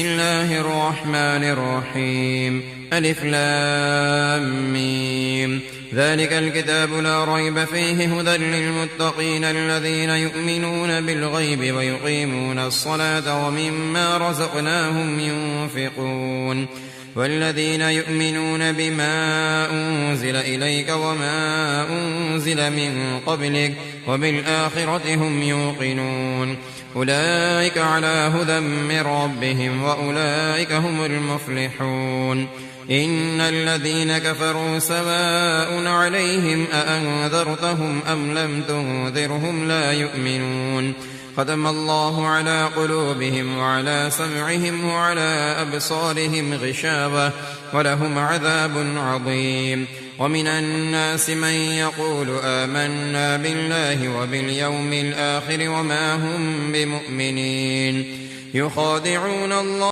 الله الرحمن الرحيم. ألف لام ميم. ذلك الكتاب لا ريب فيه هدى للمتقين الذين يؤمنون بالغيب ويقيمون الصلاة ومما رزقناهم ينفقون والذين يؤمنون بما أنزل إليك وما أنزل من قبلك وبالآخرة هم يوقنون أولئك على هدى من ربهم وأولئك هم المفلحون. إن الذين كفروا سواء عليهم أأنذرتهم أم لم تنذرهم لا يؤمنون ختم الله على قلوبهم وعلى سمعهم وعلى أبصارهم غشاوة ولهم عذاب عظيم. ومن الناس من يقول آمنا بالله وباليوم الآخر وما هم بمؤمنين يخادعون الله